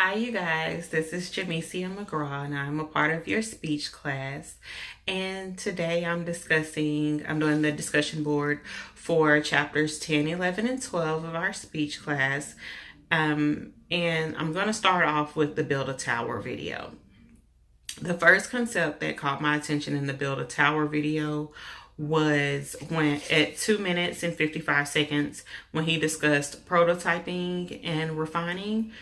Hi, you guys. This is Jamesia McGraw, and I'm a part of your speech class. And today I'm doing the discussion board for chapters 10, 11, and 12 of our speech class. And I'm going to start off with the Build a Tower video. The first concept that caught my attention in the Build a Tower video was when at 2 minutes and 55 seconds when he discussed prototyping and refining,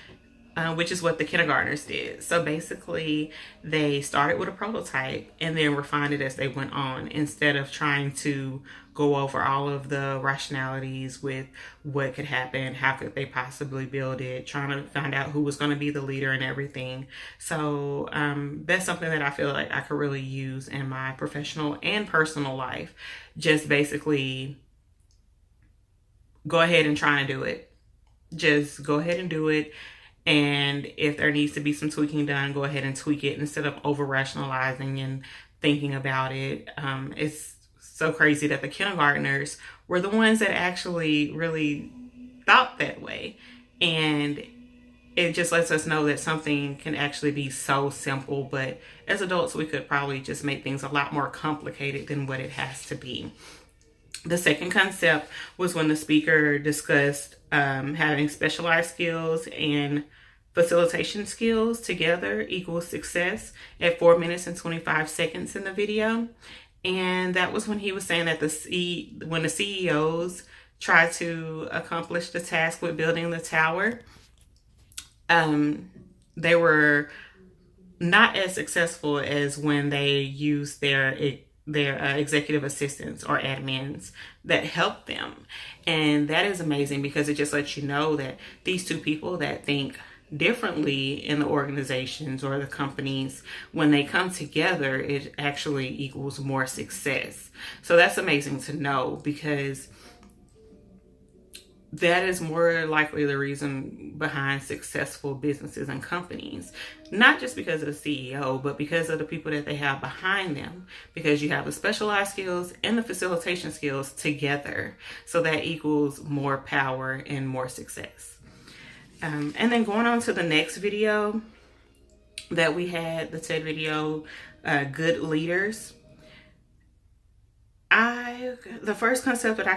which is what the kindergartners did. So basically, they started with a prototype and then refined it as they went on, instead of trying to go over all of the rationalities with what could happen, how could they possibly build it, trying to find out who was going to be the leader and everything. So that's something that I feel like I could really use in my professional and personal life. Just basically go ahead and try and do it. Just go ahead and do it. And if there needs to be some tweaking done, go ahead and tweak it instead of over rationalizing and thinking about it. It's so crazy that the kindergartners were the ones that actually really thought that way. And it just lets us know that something can actually be so simple, but as adults, we could probably just make things a lot more complicated than what it has to be. The second concept was when the speaker discussed having specialized skills and facilitation skills together equals success at 4 minutes and 25 seconds in the video. And that was when he was saying that when the CEOs try to accomplish the task with building the tower, they were not as successful as when they used their executive assistants or admins that help them. And that is amazing because it just lets you know that these two people that think differently in the organizations or the companies, when they come together, it actually equals more success. So that's amazing to know, because that is more likely the reason behind successful businesses and companies. Not just because of the CEO, but because of the people that they have behind them. Because you have the specialized skills and the facilitation skills together. So that equals more power and more success. And then going on to the next video that we had, the TED video, Good Leaders. The first concept that I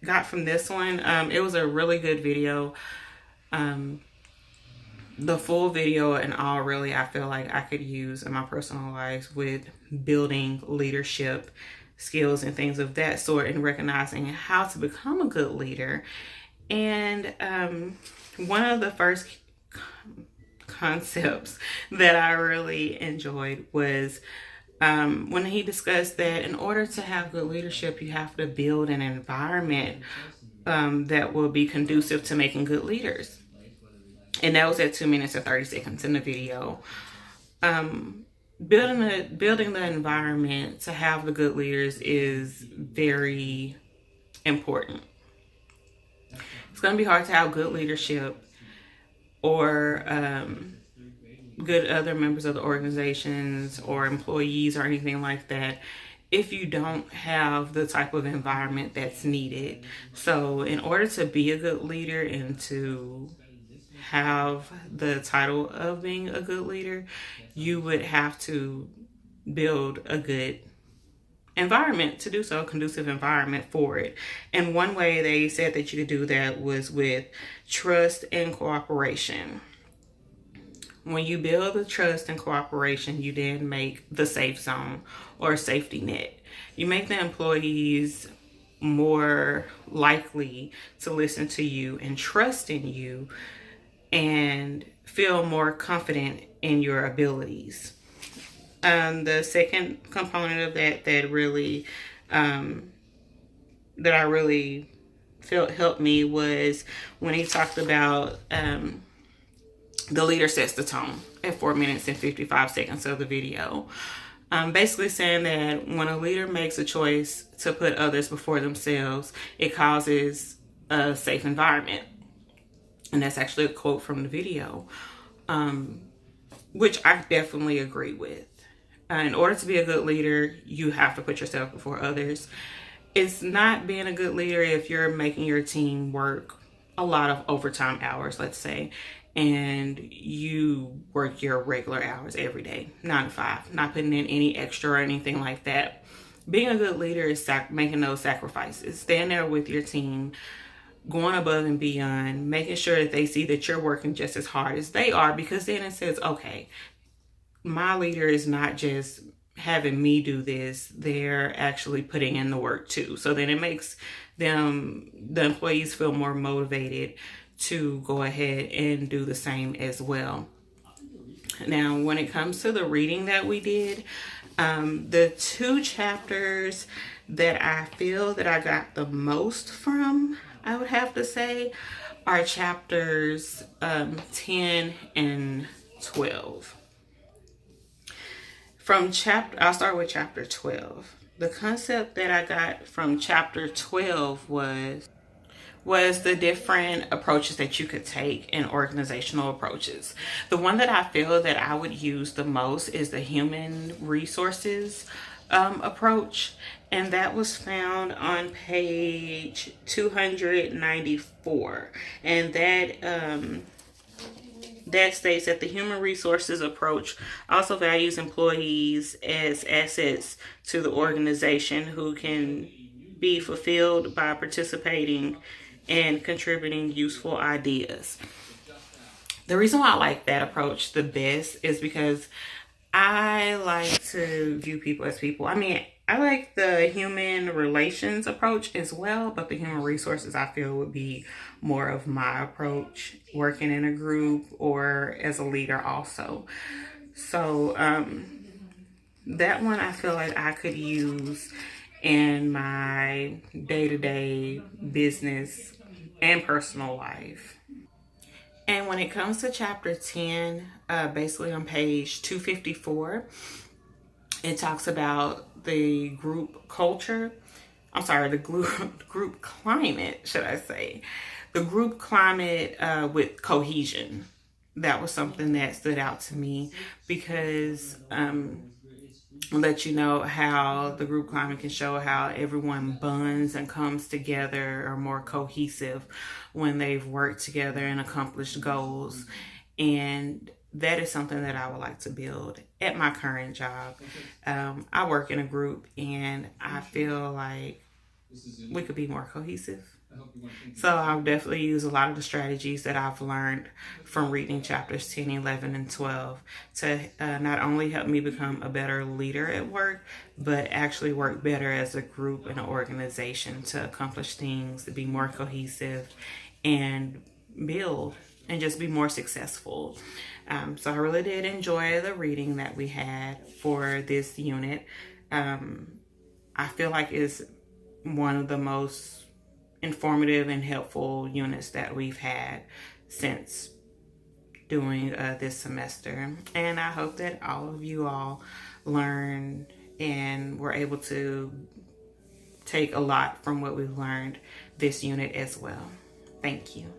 got from this one, it was a really good video. The full video and all, really, I feel like I could use in my personal life with building leadership skills and things of that sort, and recognizing how to become a good leader. And one of the first concepts that I really enjoyed was when he discussed that in order to have good leadership, you have to build an environment that will be conducive to making good leaders. And that was at 2 minutes and 30 seconds in the video. Building the environment to have the good leaders is very important. It's going to be hard to have good leadership or good other members of the organizations or employees or anything like that if you don't have the type of environment that's needed. So in order to be a good leader and to have the title of being a good leader, you would have to build a good environment to do so, a conducive environment for it. And one way they said that you could do that was with trust and cooperation. When you build the trust and cooperation, you then make the safe zone or safety net. You make the employees more likely to listen to you and trust in you and feel more confident in your abilities. The second component of that really that I really felt helped me was when he talked about the leader sets the tone at 4 minutes and 55 seconds of the video. Basically saying that when a leader makes a choice to put others before themselves, it causes a safe environment. And that's actually a quote from the video, which I definitely agree with. In order to be a good leader, you have to put yourself before others. It's not being a good leader if you're making your team work a lot of overtime hours, let's say, and you work your regular hours every day, 9 to 5, not putting in any extra or anything like that. Being a good leader is making those sacrifices. Stand there with your team, going above and beyond, making sure that they see that you're working just as hard as they are, because then it says, okay, my leader is not just having me do this, they're actually putting in the work too. So then it makes the employees feel more motivated to go ahead and do the same as well. Now, when it comes to the reading that we did, the 2 chapters that I feel that I got the most from, I would have to say, are chapters 10 and 12. I'll start with chapter 12. The concept that I got from chapter 12 was the different approaches that you could take in organizational approaches. The one that I feel that I would use the most is the human resources approach, and that was found on page 294, and that states that the human resources approach also values employees as assets to the organization who can be fulfilled by participating and contributing useful ideas. The reason why I like that approach the best is because I like to view people as people. I mean, I like the human relations approach as well, but the human resources I feel would be more of my approach working in a group or as a leader also. So that one I feel like I could use in my day-to-day business and personal life. And when it comes to chapter 10, basically on page 254, it talks about the group culture. I'm sorry, the group climate, should I say. The group climate with cohesion. That was something that stood out to me because let you know how the group climate can show how everyone bonds and comes together or more cohesive when they've worked together and accomplished goals. And that is something that I would like to build at my current job. I work in a group and I feel like we could be more cohesive. So I'll definitely use a lot of the strategies that I've learned from reading chapters 10, 11, and 12 to not only help me become a better leader at work, but actually work better as a group and an organization to accomplish things, to be more cohesive and build and just be more successful. So I really did enjoy the reading that we had for this unit. I feel like it's one of the most informative and helpful units that we've had since doing this semester. And I hope that all of you all learned and were able to take a lot from what we've learned this unit as well. Thank you.